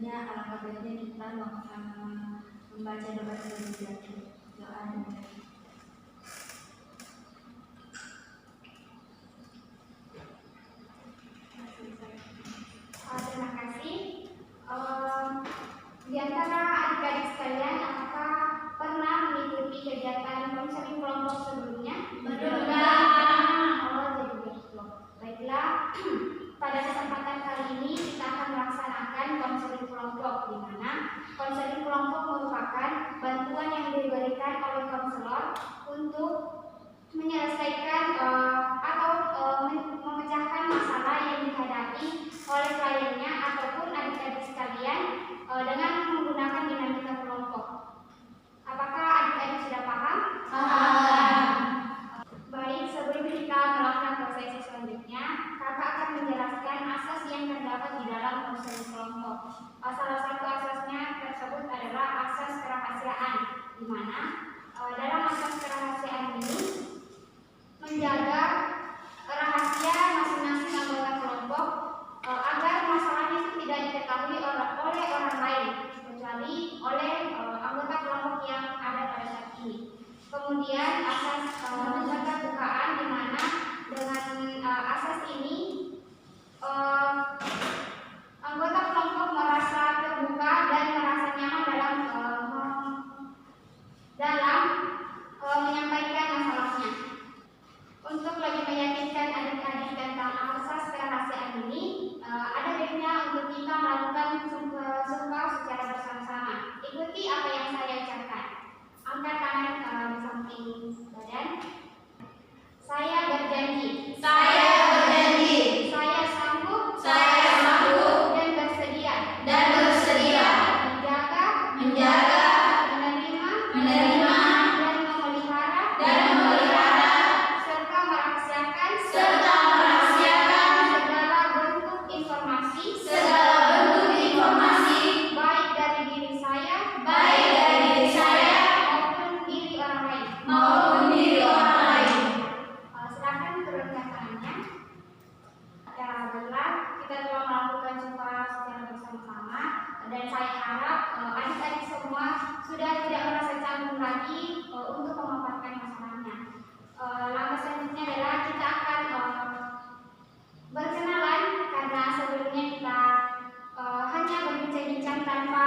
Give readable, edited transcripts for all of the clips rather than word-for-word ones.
selanjutnya alangkah baiknya kita membaca doa terlebih dahulu. Doa dimulai. Terima kasih. Di antara adik-adik sekalian, apakah pernah mengikuti kegiatan konseling kelompok sebelumnya? Baiklah, pada kesempatan kali ini kita akan melaksanakan konseling kelompok, di mana konseling kelompok merupakan bantuan yang diberikan oleh konselor untuk menyelesaikan atau memecahkan masalah yang dihadapi oleh kliennya ataupun adik-adik sekalian dengan menggunakan dinamika kelompok. Apakah adik-adik sudah paham? Baik, sebelum kita melakukan prosesi selanjutnya, kakak akan menjelaskan asas yang terdapat di dalam konseling kelompok. Salah satu asasnya tersebut adalah asas kerahasiaan, di mana dalam asas kerahasiaan ini menjaga rahasia masing-masing anggota kelompok agar masalahnya itu tidak diketahui oleh orang lain kecuali oleh anggota kelompok yang ada pada saat ini. Kemudian asas menjaga kebukaan, di mana dengan asas ini anggota kelompok merasa terbuka dan merasa nyaman dalam menyampaikan masalahnya. Untuk lebih meyakinkan adik-adik tentang asas kerahasiaan ini, ada baiknya untuk kita melakukan sumpah secara bersama-sama. Ikuti apa yang saya ucapkan. Angkat tangan di samping badan. Saya berjanji. Saya berjanji. Saya sanggup. Saya sanggup. Dan bersedia. Dan bersedia. Menjaga. Menjaga. Menerima. Menerima. Dan memelihara. Dan memelihara. Serta merahasiakan. Serta merahasiakan. Segala bentuk informasi. Segala bentuk informasi. Baik dari diri saya. Baik dari diri saya. Maupun diri orang lain. Maupun diri orang lain. Silakan turunkan tangannya. Baiklah, kita telah melakukan sumpah secara bersama-sama, dan saya harap adik-adik semua sudah tidak merasa canggung lagi untuk memaparkan masalahnya. Langkah selanjutnya adalah kita akan berkenalan, karena sebelumnya kita hanya berbincang-bincang tanpa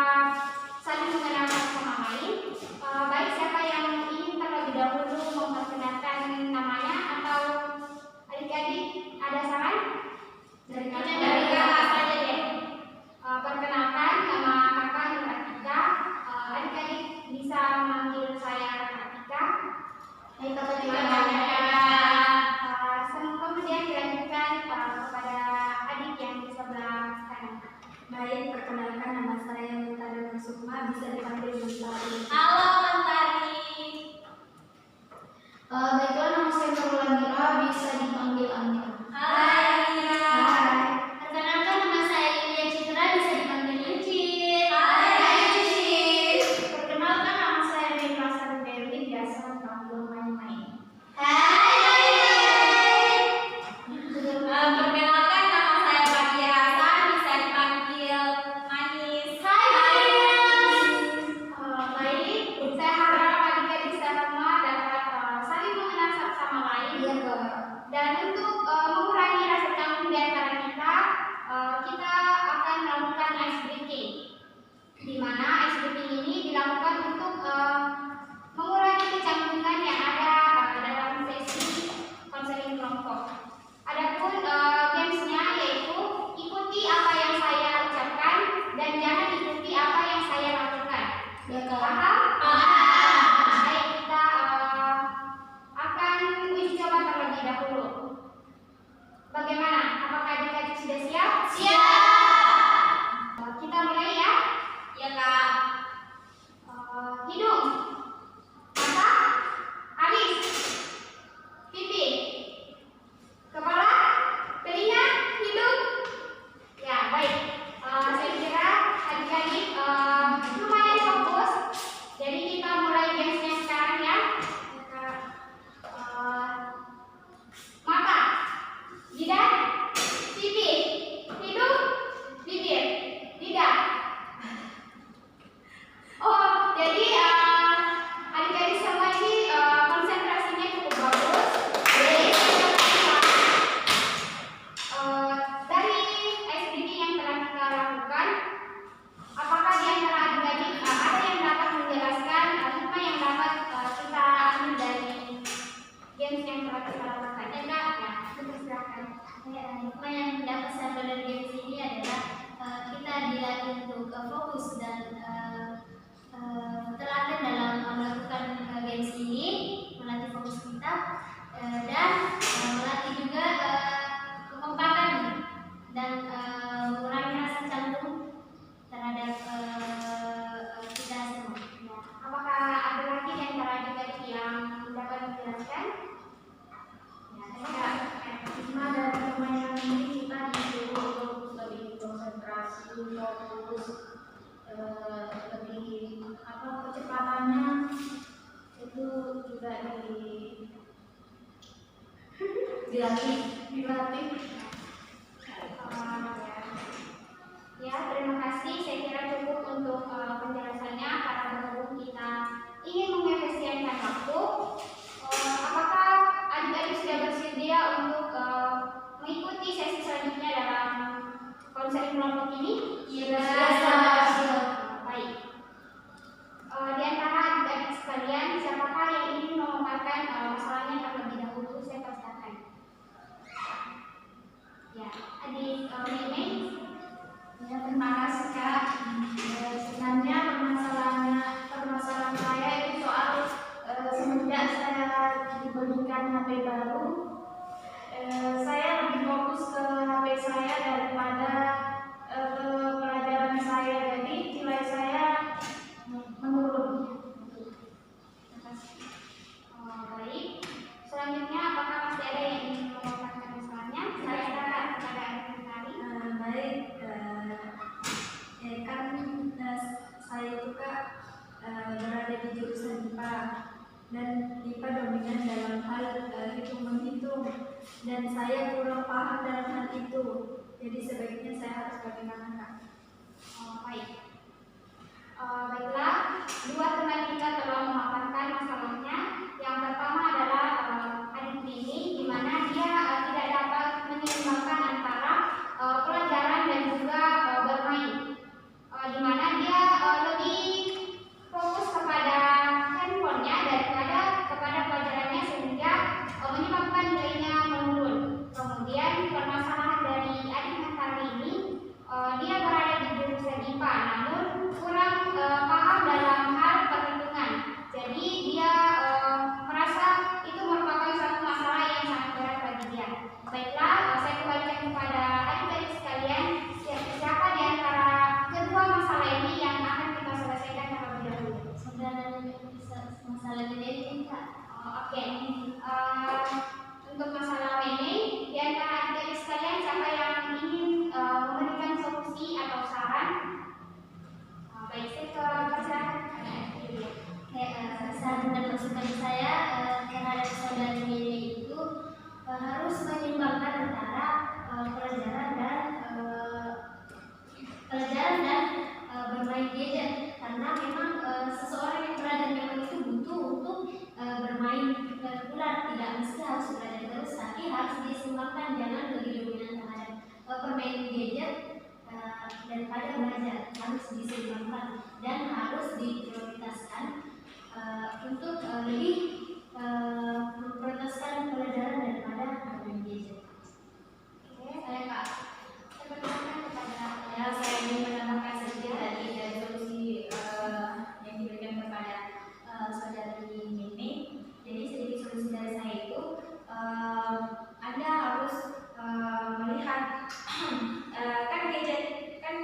saling mengenal satu sama lain. Baik, siapa yang ingin terlebih dahulu memperkenalkan namanya, atau adik-adik ada saran? Dari kakak saja deh. Perkenalkan, nama kakak Nur Atika. Adik-adik bisa memanggil saya Kak Atika. Baik, kemudian dilanjutkan kepada adik yang di sebelah kanan. Baik, perkenalkan nama saya Mentari Nur Sukma, bisa dipanggil Mentari. Halo Mentari. Baiklah, nama saya Nurul Amira, bisa dipanggil Amira. Hai Amira. Hai. Perkenalkan nama saya Yulia Citra, bisa dipanggil Yucin. Hai Yucin. Perkenalkan, nama saya Rina Sarubeli, biasa dipanggil Main-Main. Hai Main. Perkenalkan nama saya Fatia Hasan, bisa dipanggil Manis. Hai Manis. Baik, saya harap adik-adik semua dapat saling mengenal satu sama lain. Iya, Kak. Dan untuk mengurangi rasa canggung di antara kita akan melakukan ice breaking, di mana ice breaking ini dilakukan untuk mengurangi kecanggungan yang ada dalam sesi konseling kelompok. Adapun gamesnya yaitu ikuti apa yang saya ucapkan dan jangan ikuti apa yang saya lakukan. Ya, Kak. Paham? Paham. Baik, kita akan uji coba terlebih dahulu. Bagaimana? Apakah adik-adik sudah siap? Siap. Kita mulai ya. Ya Kak. Hidung, mata, alis, pipi, kepala, dilatih. Ya, terima kasih. Saya kira cukup untuk penjelasannya karena berhubung kita ingin mengefisienkan waktu. Apakah adik-adik sudah bersedia untuk mengikuti sesi selanjutnya dalam konseling kelompok ini? Iya. Baik. Di antara adik-adik sekalian, siapakah yang ingin memaparkan masalahnya terlebih dahulu? Saya persilakan. Ya, adik Mei. Ya, terima kasih Kak. Sebenarnya permasalahan saya itu soal semenjak saya dibelikan HP baru, saya lebih fokus ke HP saya daripada ke pelajaran saya. Jadi nilai saya menurun. Terima kasih. Baik. Selanjutnya, apakah masih ada yang ingin memaparkan masalahnya? Saya silakan kepada adik Mentari. Baik, kan saya itu Kak berada di jurusan IPA, dan IPA dominan dalam hal hitung menghitung, dan saya kurang paham dalam hal itu. Jadi sebaiknya saya harus bagaimana Kak? Baik. Baiklah, dua teman kita telah memaparkan masalahnya. Yang pertama adalah adik ini, di mana dia tidak dapat menyeimbangkan antara pelajaran dan juga bermain, di mana dia lebih fokus kepada handphonenya daripada kepada pelajarannya, sehingga menyebabkan nilainya menurun. Kemudian permasalahan dari adik Mentari ini, dia berada di jurusan IPA, namun kurang paham dalam hal perhitungan. Jadi dia merasa itu merupakan satu masalah yang sangat berat bagi dia. Baiklah, saya kembalikan kepada adik-adik sekalian, siapa di antara kedua masalah ini yang akan kita selesaikan terlebih dahulu? Masalah ini Kak. Oke. Untuk masalah ini, di antara adik-adik sekalian, siapa yang ingin memberikan solusi atau saran? Baik, saya persilakan. Saran dan masukan saya terhadap saudari Mimi itu harus menyeimbangkan antara pelajaran dan bermain gadget, karena memang seseorang yang berada memang itu butuh untuk bermain reguler, tidak mesti harus belajar terus, tapi harus diseimbangkan, jangan lebih dominan terhadap permainan gadget daripada belajar, harus diseimbangkan dan harus diprioritaskan untuk lebih memprioritaskan pelajaran daripada bermain gadget. Oke, saya Kak. Saya persilakan kepada Saya ingin menambahkan sedikit dari solusi yang diberikan kepada saudari Mimi. Jadi sedikit solusi dari saya itu, Anda harus melihat kan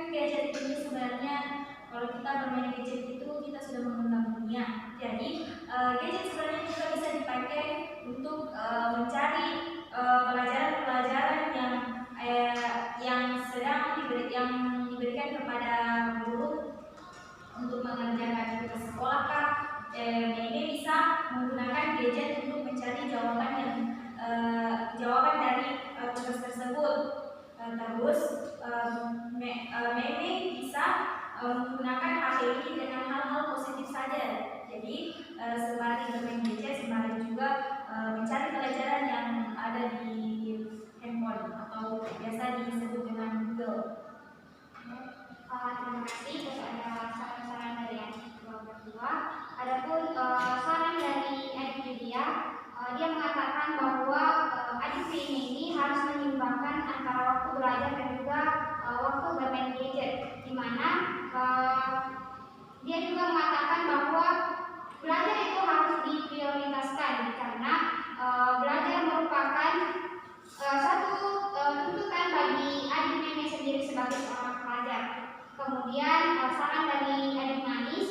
gadget ini sebenarnya, kalau kita bermain gadget itu kita sudah mengembang dunia. Jadi gadget sebenarnya juga bisa dipakai untuk mencari pelajaran-pelajaran yang diberikan kepada guru untuk mengerjakan tugas sekolah Kak. Ini bisa menggunakan gadget untuk mencari jawaban dari tugas tersebut. Terus Meme bisa menggunakan HP ini dengan hal-hal positif saja. Jadi sembari bermain gadget, sembari juga mencari pelajaran yang ada di handphone atau biasa disebut dengan Google. terima kasih kepada saran-saran dari adik berdua. Adapun saran dari adik Lydia, dia mengatakan bahwa adik ini harus menyeimbangkan antara waktu belajar dan juga waktu bermain gadget, di mana dia juga mengatakan bahwa belajar itu harus diprioritaskan, karena belajar merupakan satu tuntutan bagi adik Meme sendiri sebagai seorang pelajar. Kemudian saran dari adik Manis,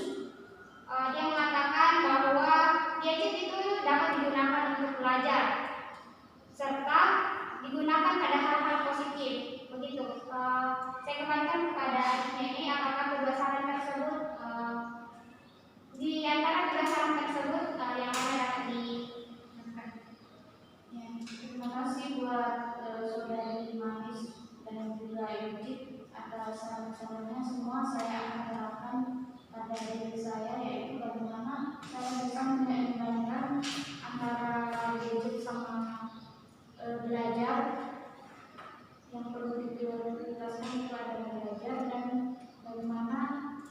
dia mengatakan bahwa gadget itu dapat digunakan untuk belajar serta digunakan pada hal-hal positif. Begitu. Saya kembalikan kepada adik Meme, apakah kedua saran tersebut di antara kedua saran tersebut yang mana dapat di Ya, terima kasih. kasih buat saudari Manis dan juga Yudit atas saran-sarannya. Semua saya akan terapkan pada diri saya, yaitu bagaimana saya bisa menyeimbangkan antara gadget sama belajar. Yang perlu diprioritaskan itu adalah belajar, dan bagaimana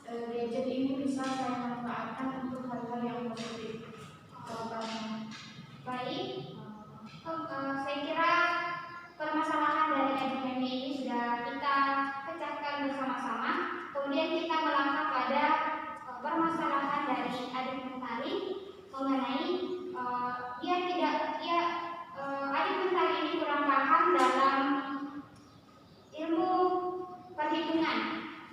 gadget ini bisa saya manfaatkan untuk hal-hal yang positif. Baik, saya kira permasalahan dari ADHD ini sudah kita pecahkan bersama-sama. Kemudian kita melangkah pada permasalahan dari adik mentari mengenai adik mentari ini kurang paham dalam ilmu perhitungan.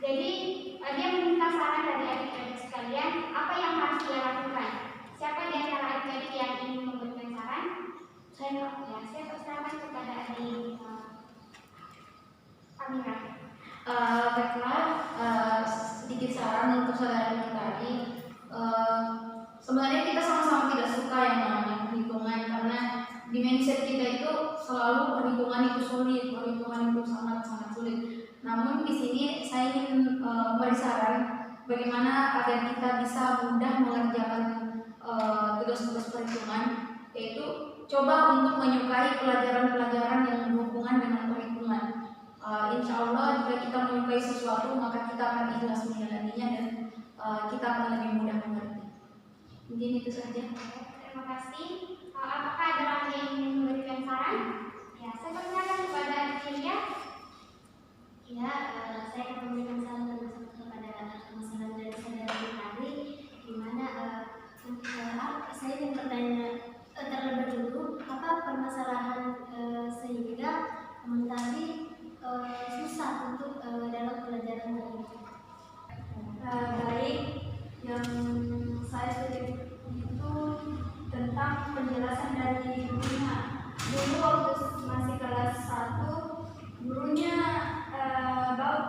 Jadi dia meminta saran dari adik-adik sekalian apa yang harus dia lakukan. Siapa di antara adik-adik yang ingin memberikan saran? Saya persilakan kepada adik Amira. Baiklah, sedikit saran untuk saudara mentari. Sebenarnya kita sama-sama tidak suka yang namanya perhitungan, karena di mindset kita itu selalu perhitungan itu sulit, perhitungan itu sangat-sangat sulit. Namun di sini saya ingin memberi saran bagaimana agar kita bisa mudah mengerjakan tugas-tugas perhitungan, yaitu coba untuk menyukai pelajaran-pelajaran yang berhubungan dengan perhitungan. Insya Allah jika kita menyukai sesuatu, maka kita akan ikhlas menjalaninya dan kita akan lebih mudah mengerti. Mungkin itu saja. Terima kasih. Apakah ada lagi yang ingin memberikan saran? Ya, saya persilakan kepada Julia. Ya, saya akan memberikan saran kepada masalah dari saudara mentari, di mana saya ingin bertanya terlebih dulu, apa permasalahan sehingga mentari susah untuk dalam pelajaran ini? Baik, yang saya sulit itu tentang penjelasan dari gurunya. Dulu waktu masih kelas 1, gurunya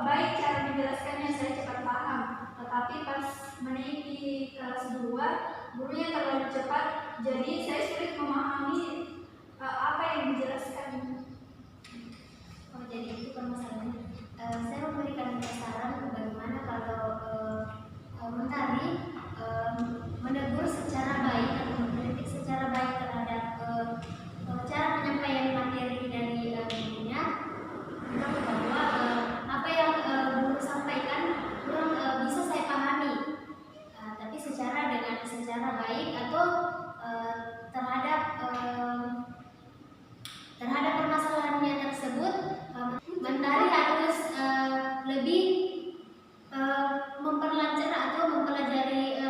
baik cara menjelaskannya, saya cepat paham. Tetapi pas menaiki kelas 2, gurunya terlalu cepat, jadi saya sulit memahami apa yang dijelaskan. Oh, jadi itu permasalahannya. Saya memberikan saran bagaimana kalau mentari menegur secara baik atau mengkritik secara baik terhadap cara penyampaian materi dari gurunya, bahwa apa yang guru sampaikan kurang bisa saya pahami, tapi secara baik atau terhadap permasalahannya tersebut, mentari harus lebih memperlancar atau mempelajari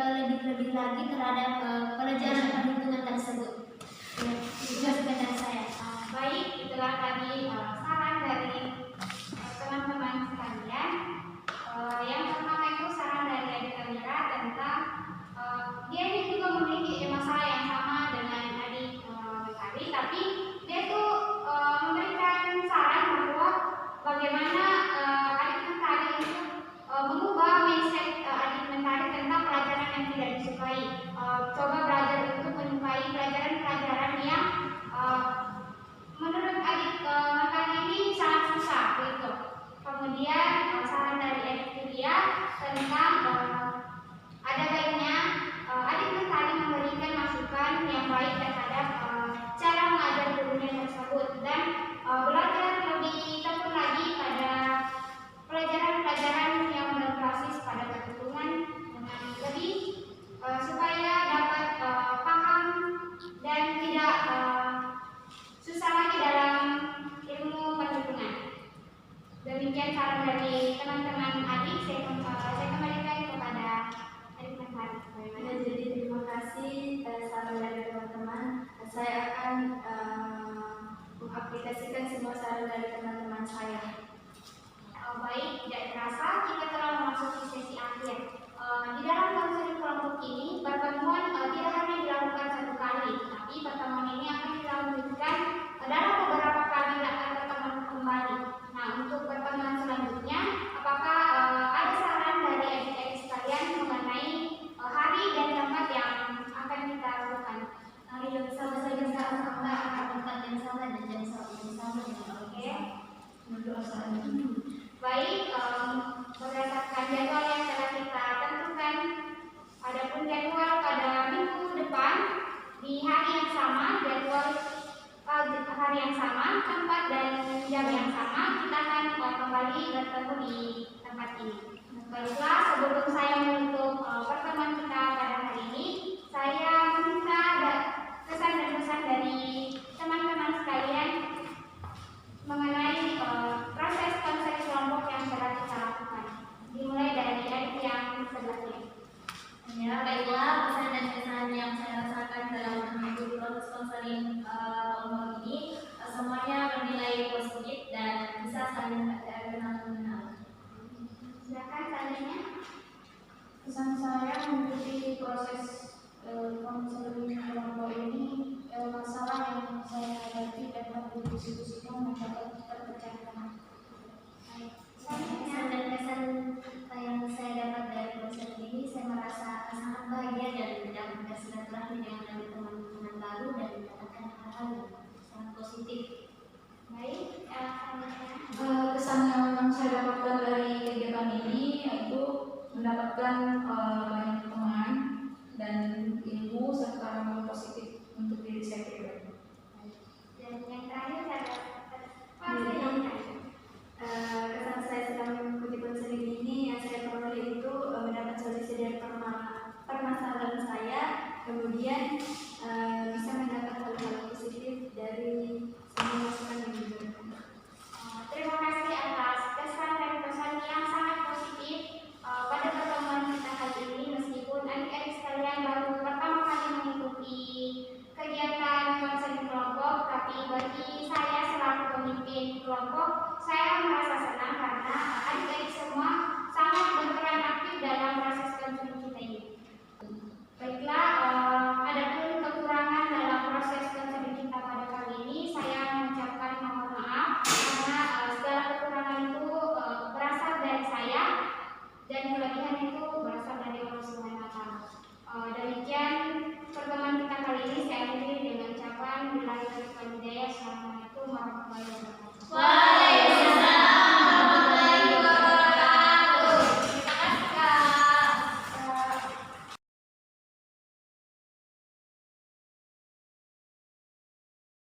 lebih lagi terhadap pelajaran perhitungan tersebut. Ya, itu sekedar saya. Baik, itulah tadi saran dari teman-teman sekalian. Yang pertama itu saran dari adik Amira tentang dia ini juga memiliki masalah yang sama dengan adik Mentari, tapi dia tuh memberikan saran bahwa bagaimana adik Mentari itu mengubah mindset adik Mentari tentang pelajaran yang tidak disukai. Coba belajar untuk menyukai pelajaran-pelajaran yang menurut adik Mentari ini sangat susah gitu. Kemudian saran dari adik Julia tentang ada baiknya adik Mentari memberikan masukan yang baik terhadap cara mengajar gurunya tersebut, dan belajar lebih tekun lagi pada pelajaran-pelajaran yang berbasis pada perhitungan dengan lebih supaya dapat paham dan tidak susah lagi dalam ilmu perhitungan. Demikian saran dari teman-teman adik. Saya kembalikan kepada adik Mentari. Ya, jadi terima kasih saran dari teman-teman. Saya akan mengaplikasikan semua saran dari teman-teman saya. Baik, tidak terasa kita telah memasuki sesi akhir. Di dalam konseling kelompok ini, pertemuan tidak hanya dilakukan satu kali, tapi pertemuan ini akan dilanjutkan dalam beberapa kali pertemuan kembali. Nah, untuk pertemuan selanjutnya, apakah ada saran dari adik-adik sekalian mengenai hari dan tempat yang akan kita lakukan? Hari yang sama saja, tempat yang sama dan jam sama. Baik, berdasarkan jadwal yang telah kita tentukan, adapun jadwal pada minggu depan di hari yang sama, hari yang sama, tempat dan jam yang sama, kita akan kembali bertemu di tempat ini. Baiklah, sebelum saya menutup pertemuan kita pada hari ini, saya meminta kesan dan pesan dari teman-teman sekalian mengenai proses konsep kelompok yang telah kita lakukan. Dimulai dari adik yang sebelahnya. Ya, baiklah, pesan dan kesan yang saya rasakan dalam mengikuti proses konseling kelompok ini semuanya bernilai positif dan bisa saling kenal mengenal. Silakan selanjutnya. Pesan saya mengikuti proses konseling kelompok ini, masalah yang saya hadapi dapat didiskusikan dapat terpecahkan. Pesan dan kesan yang saya dapat dari proses ini, saya merasa sangat bahagia dan dapat bersilaturahmi dengan teman-teman baru dan mendapatkan hal-hal yang sangat positif. Baik, selanjutnya. Kesan yang saya dapatkan dari kegiatan ini yaitu mendapatkan banyak teman dan ilmu serta hal positif untuk diri saya pribadi. Dan yang terakhir saya Kesan saya sedang mengikuti konseling ini yang saya peroleh itu mendapat solusi dari permasalahan saya, kemudian bisa mendapat hal-hal positif dari semua masukan yang diberikan. Terima kasih atas kesan dan pesan yang sangat positif pada pertemuan kita kali ini. Meskipun adik-adik sekalian baru pertama kali mengikuti kegiatan konseling kelompok, tapi bagi saya selaku pemimpin kelompok, saya merasa senang karena adik-adik semua sangat berperan aktif dalam proses konseling kita ini. Baiklah,